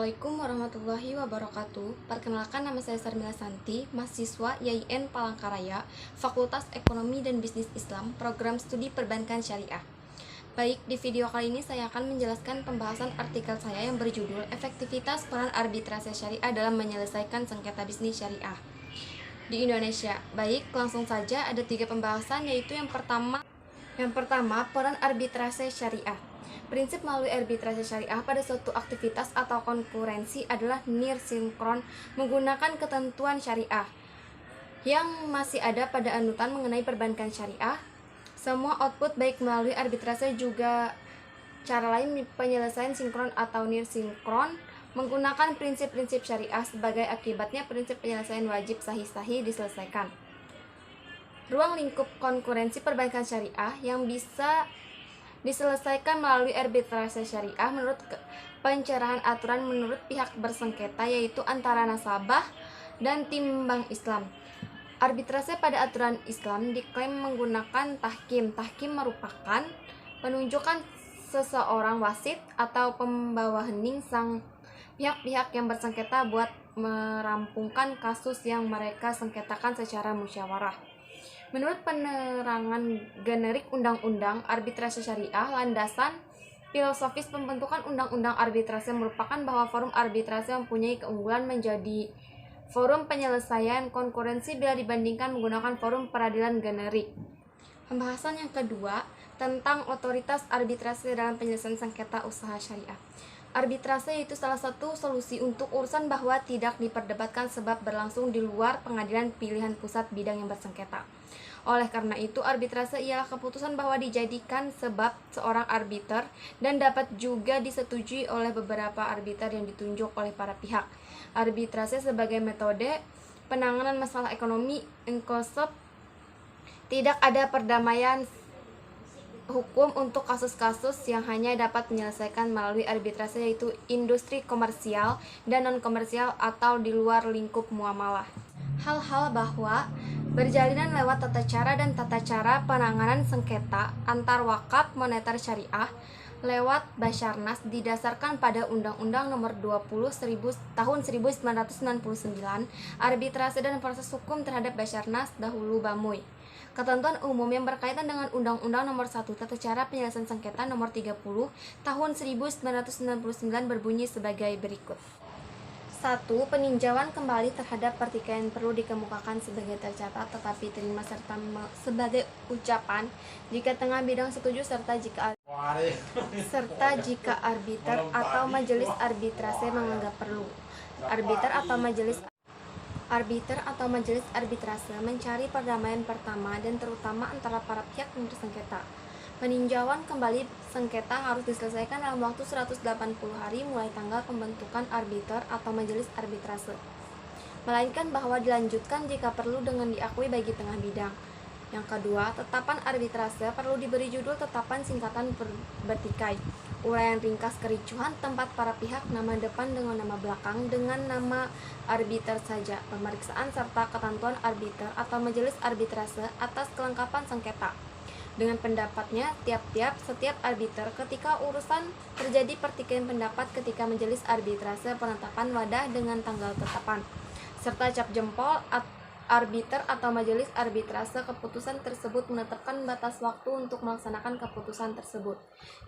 Assalamualaikum warahmatullahi wabarakatuh. Perkenalkan, nama saya Sarmila Santi, mahasiswa YIN Palangkaraya, Fakultas Ekonomi dan Bisnis Islam, Program Studi Perbankan Syariah. Baik, di video kali ini saya akan menjelaskan pembahasan artikel saya yang berjudul Efektivitas Peran Arbitrase Syariah dalam Menyelesaikan Sengketa Bisnis Syariah di Indonesia. Baik, langsung saja, ada 3 pembahasan, yaitu yang pertama, peran arbitrase syariah. Prinsip melalui arbitrase syariah pada suatu aktivitas atau konkurensi adalah near sinkron menggunakan ketentuan syariah yang masih ada pada anutan mengenai perbankan syariah. Semua output baik melalui arbitrase juga cara lain penyelesaian sinkron atau near sinkron menggunakan prinsip-prinsip syariah. Sebagai akibatnya, prinsip penyelesaian wajib sahih-sahih diselesaikan. Ruang lingkup konkurensi perbankan syariah yang bisa diselesaikan melalui arbitrase syariah menurut pencerahan aturan menurut pihak bersengketa, yaitu antara nasabah dan tim bank Islam. Arbitrase pada aturan Islam diklaim menggunakan tahkim. Tahkim merupakan penunjukan seseorang wasit atau pembawa hening sang pihak-pihak yang bersengketa buat merampungkan kasus yang mereka sengketakan secara musyawarah. Menurut penerangan generik Undang-Undang Arbitrase Syariah, landasan filosofis pembentukan Undang-Undang Arbitrase merupakan bahwa forum arbitrase mempunyai keunggulan menjadi forum penyelesaian konkurensi bila dibandingkan menggunakan forum peradilan generik. Pembahasan yang kedua tentang otoritas arbitrase dalam penyelesaian sengketa usaha syariah. Arbitrase yaitu salah satu solusi untuk urusan bahwa tidak diperdebatkan sebab berlangsung di luar pengadilan pilihan pusat bidang yang bersengketa. Oleh karena itu, arbitrase ialah keputusan bahwa dijadikan sebab seorang arbiter dan dapat juga disetujui oleh beberapa arbiter yang ditunjuk oleh para pihak. Arbitrase sebagai metode penanganan masalah ekonomi inklusif, tidak ada perdamaian hukum untuk kasus-kasus yang hanya dapat menyelesaikan melalui arbitrase, yaitu industri komersial dan non-komersial atau di luar lingkup muamalah. Hal-hal bahwa berjalinan lewat tata cara dan tata cara penanganan sengketa antar wakaf moneter syariah lewat Basarnas didasarkan pada Undang-Undang Nomor 20 Tahun 1999, arbitrase dan proses hukum terhadap Basarnas dahulu Bamuy. Ketentuan umum yang berkaitan dengan Undang-Undang Nomor 1 Tata Cara Penyelesaian Sengketa Nomor 30 Tahun 1999 berbunyi sebagai berikut. 1. Peninjauan kembali terhadap pertikaian perlu dikemukakan sebagai tercatat tetapi terima serta sebagai ucapan jika tengah bidang setuju serta jika arbiter atau majelis arbitrase menganggap perlu. Arbiter atau majelis arbitrase mencari perdamaian pertama dan terutama antara para pihak yang bersengketa. Peninjauan kembali sengketa harus diselesaikan dalam waktu 180 hari mulai tanggal pembentukan arbiter atau majelis arbitrase, melainkan bahwa dilanjutkan jika perlu dengan diakui bagi tengah bidang. Yang kedua, tetapan arbitrase perlu diberi judul tetapan singkatan bertikai, uraian ringkas kericuhan tempat para pihak, nama depan dengan nama belakang dengan nama arbiter saja, pemeriksaan serta ketentuan arbiter atau majelis arbitrase atas kelengkapan sengketa. Dengan pendapatnya setiap arbiter ketika urusan terjadi pertikaian pendapat ketika majelis arbitrase penetapan wadah dengan tanggal tetapan serta cap jempol arbiter atau majelis arbitrase keputusan tersebut menetapkan batas waktu untuk melaksanakan keputusan tersebut.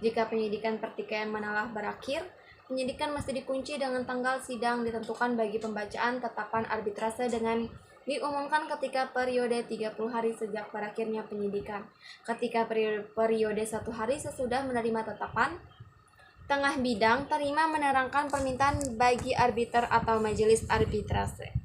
Jika penyidikan pertikaian menalah berakhir, penyidikan masih dikunci dengan tanggal sidang ditentukan bagi pembacaan tetapan arbitrase dengan diumumkan ketika periode 30 hari sejak berakhirnya penyidikan. Ketika periode 1 hari sesudah menerima tetapan, tengah bidang terima menerangkan permintaan bagi arbiter atau majelis arbitrase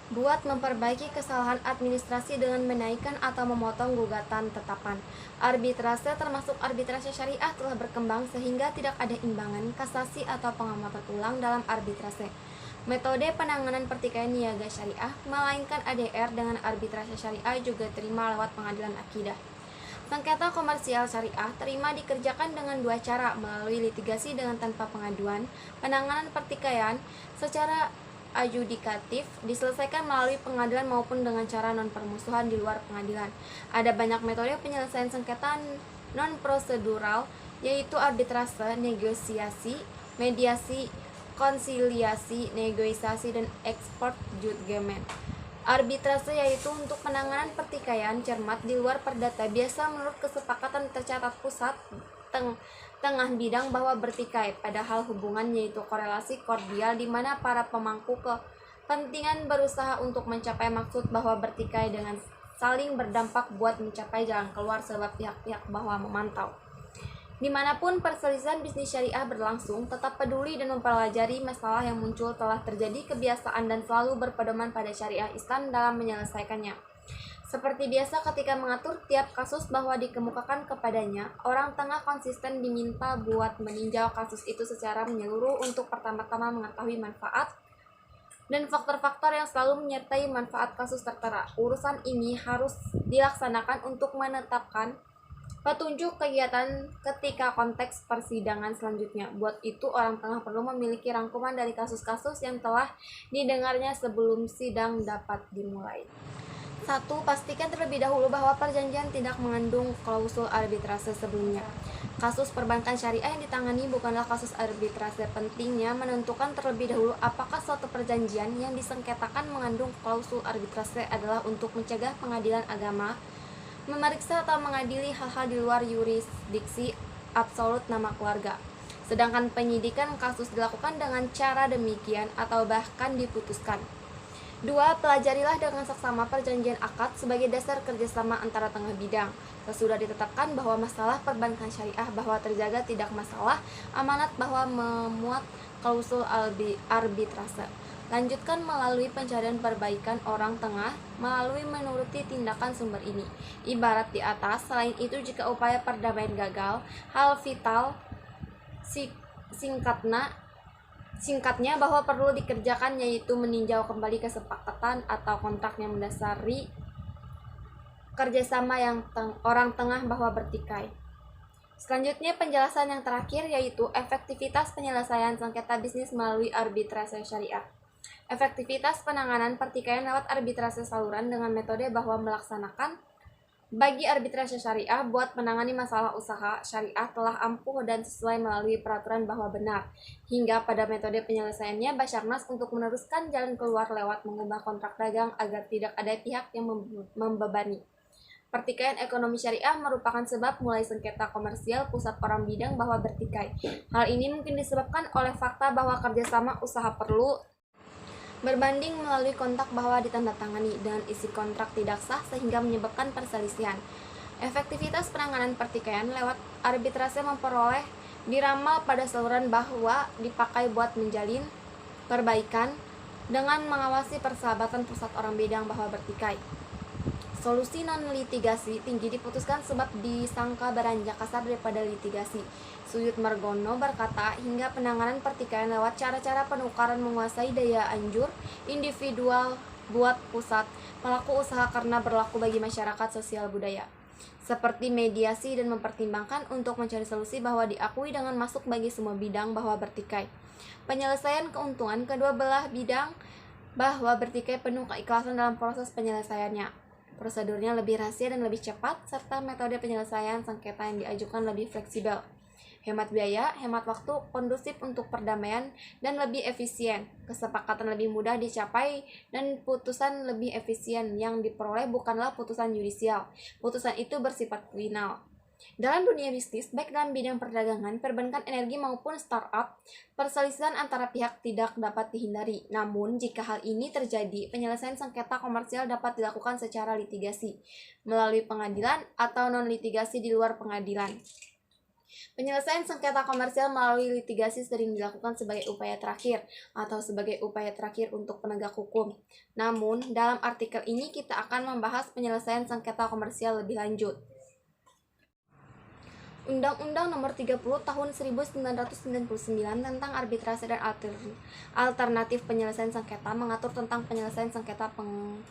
buat memperbaiki kesalahan administrasi dengan menaikkan atau memotong gugatan tetapan. Arbitrase termasuk arbitrase syariah telah berkembang sehingga tidak ada imbangan, kasasi atau pengamatan ulang dalam arbitrase. Metode penanganan pertikaian niaga syariah, melainkan ADR dengan arbitrase syariah juga terima lewat pengadilan akidah. Sengketa komersial syariah terima dikerjakan dengan 2 cara, melalui litigasi dengan tanpa pengaduan. Penanganan pertikaian secara adjudikatif diselesaikan melalui pengadilan maupun dengan cara non-permusuhan di luar pengadilan. Ada banyak metode penyelesaian sengketa non-prosedural, yaitu arbitrase, negosiasi, mediasi, konsiliasi, negosiasi, dan ekspor judgment. Arbitrase yaitu untuk penanganan pertikaian cermat di luar perdata, biasa menurut kesepakatan tercatat pusat tengah bidang bahwa bertikai, padahal hubungan yaitu korelasi kordial di mana para pemangku kepentingan berusaha untuk mencapai maksud bahwa bertikai dengan saling berdampak buat mencapai jalan keluar sebab pihak-pihak bahwa memantau. Dimanapun perselisihan bisnis syariah berlangsung, tetap peduli dan mempelajari masalah yang muncul telah terjadi kebiasaan dan selalu berpedoman pada syariah Islam dalam menyelesaikannya. Seperti biasa ketika mengatur tiap kasus bahwa dikemukakan kepadanya, orang tengah konsisten diminta buat meninjau kasus itu secara menyeluruh untuk pertama-tama mengetahui manfaat dan faktor-faktor yang selalu menyertai manfaat kasus tertera. Urusan ini harus dilaksanakan untuk menetapkan petunjuk kegiatan ketika konteks persidangan selanjutnya. Buat itu, orang tengah perlu memiliki rangkuman dari kasus-kasus yang telah didengarnya sebelum sidang dapat dimulai. 1. Pastikan terlebih dahulu bahwa perjanjian tidak mengandung klausul arbitrase sebelumnya. Kasus perbankan syariah yang ditangani bukanlah kasus arbitrase. Pentingnya menentukan terlebih dahulu apakah suatu perjanjian yang disengketakan mengandung klausul arbitrase adalah untuk mencegah pengadilan agama memeriksa atau mengadili hal-hal di luar yurisdiksi absolut nama keluarga. Sedangkan penyidikan kasus dilakukan dengan cara demikian atau bahkan diputuskan. 2. Pelajarilah dengan seksama perjanjian akad sebagai dasar kerjasama antara tengah bidang. Sesudah ditetapkan bahwa masalah perbankan syariah bahwa terjaga tidak masalah, amanat bahwa memuat klausul arbitrase. Lanjutkan melalui pencarian perbaikan orang tengah melalui menuruti tindakan sumber ini. Ibarat di atas, selain itu jika upaya perdamaian gagal, hal vital singkatnya bahwa perlu dikerjakan yaitu meninjau kembali kesepakatan atau kontrak yang mendasari kerjasama yang orang tengah bahwa bertikai. Selanjutnya penjelasan yang terakhir yaitu efektivitas penyelesaian sengketa bisnis melalui arbitrase syariah. Efektivitas penanganan pertikaian lewat arbitrase saluran dengan metode bahwa melaksanakan bagi arbitrase syariah buat menangani masalah usaha syariah telah ampuh dan sesuai melalui peraturan bahwa benar. Hingga pada metode penyelesaiannya Basarnas untuk meneruskan jalan keluar lewat mengubah kontrak dagang agar tidak ada pihak yang membebani. Pertikaian ekonomi syariah merupakan sebab mulai sengketa komersial pusat orang bidang bahwa bertikai. Hal ini mungkin disebabkan oleh fakta bahwa kerjasama usaha perlu berbanding melalui kontrak bahwa ditandatangani dan isi kontrak tidak sah sehingga menyebabkan perselisihan. Efektivitas penanganan pertikaian lewat arbitrase memperoleh diramal pada saluran bahwa dipakai buat menjalin perbaikan dengan mengawasi persahabatan pusat orang bidang bahwa bertikai. Solusi non-litigasi tinggi diputuskan sebab disangka beranjak kasar daripada litigasi. Suyut Margono berkata, hingga penanganan pertikaian lewat cara-cara penukaran menguasai daya anjur individual buat pusat pelaku usaha karena berlaku bagi masyarakat sosial budaya. Seperti mediasi dan mempertimbangkan untuk mencari solusi bahwa diakui dengan masuk bagi semua bidang bahwa bertikai. Penyelesaian keuntungan kedua belah bidang bahwa bertikai penuh keikhlasan dalam proses penyelesaiannya. Prosedurnya lebih rahasia dan lebih cepat, serta metode penyelesaian sengketa yang diajukan lebih fleksibel. Hemat biaya, hemat waktu, kondusif untuk perdamaian, dan lebih efisien. Kesepakatan lebih mudah dicapai, dan putusan lebih efisien yang diperoleh bukanlah putusan yudisial. Putusan itu bersifat final. Dalam dunia bisnis, baik dalam bidang perdagangan, perbankan energi maupun startup, perselisihan antara pihak tidak dapat dihindari. Namun, jika hal ini terjadi, penyelesaian sengketa komersial dapat dilakukan secara litigasi, melalui pengadilan atau non-litigasi di luar pengadilan. Penyelesaian sengketa komersial melalui litigasi sering dilakukan sebagai upaya terakhir atau sebagai upaya terakhir untuk penegak hukum. Namun, dalam artikel ini kita akan membahas penyelesaian sengketa komersial lebih lanjut. Undang-Undang Nomor 30 Tahun 1999 tentang arbitrase dan alternatif penyelesaian sengketa mengatur tentang penyelesaian sengketa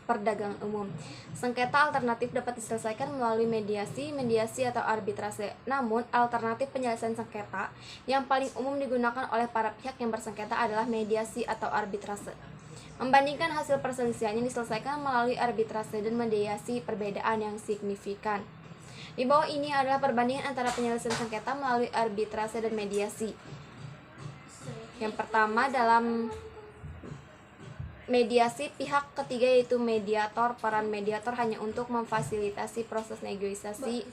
perdagangan umum. Sengketa alternatif dapat diselesaikan melalui mediasi atau arbitrase. Namun, alternatif penyelesaian sengketa yang paling umum digunakan oleh para pihak yang bersengketa adalah mediasi atau arbitrase. Membandingkan hasil perselisihan yang diselesaikan melalui arbitrase dan mediasi perbedaan yang signifikan. Di bawah ini adalah perbandingan antara penyelesaian sengketa melalui arbitrase dan mediasi. Yang pertama dalam mediasi, pihak ketiga yaitu mediator. Peran mediator hanya untuk memfasilitasi proses negosiasi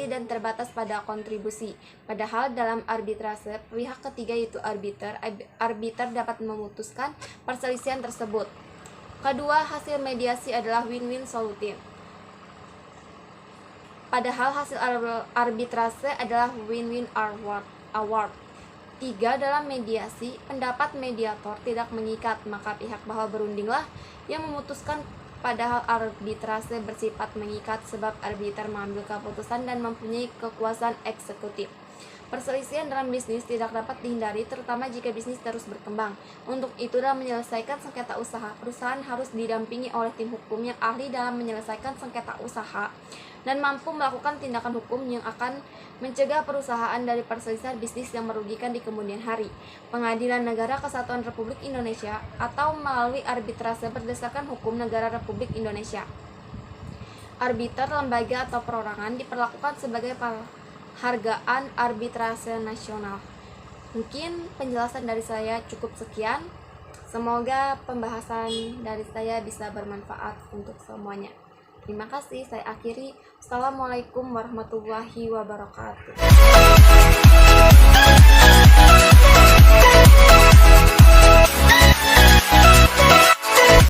dan terbatas pada kontribusi. Padahal dalam arbitrase, pihak ketiga yaitu arbiter dapat memutuskan perselisihan tersebut. Kedua, hasil mediasi adalah win-win solution. Padahal hasil arbitrase adalah win-win award. 3. Dalam mediasi, pendapat mediator tidak mengikat, maka pihak bahwa berundinglah yang memutuskan. Padahal arbitrase bersifat mengikat sebab arbiter mengambil keputusan dan mempunyai kekuasaan eksekutif. Perselisihan dalam bisnis tidak dapat dihindari, terutama jika bisnis terus berkembang. Untuk itu, dalam menyelesaikan sengketa usaha, perusahaan harus didampingi oleh tim hukum yang ahli dalam menyelesaikan sengketa usaha dan mampu melakukan tindakan hukum yang akan mencegah perusahaan dari perselisihan bisnis yang merugikan di kemudian hari. Pengadilan Negara Kesatuan Republik Indonesia atau melalui arbitrase berdasarkan hukum negara Republik Indonesia. Arbiter, lembaga atau perorangan diperlakukan sebagai hargaan arbitrase nasional. Mungkin penjelasan dari saya cukup sekian. Semoga pembahasan dari saya bisa bermanfaat untuk semuanya. Terima kasih, saya akhiri. Assalamualaikum warahmatullahi wabarakatuh.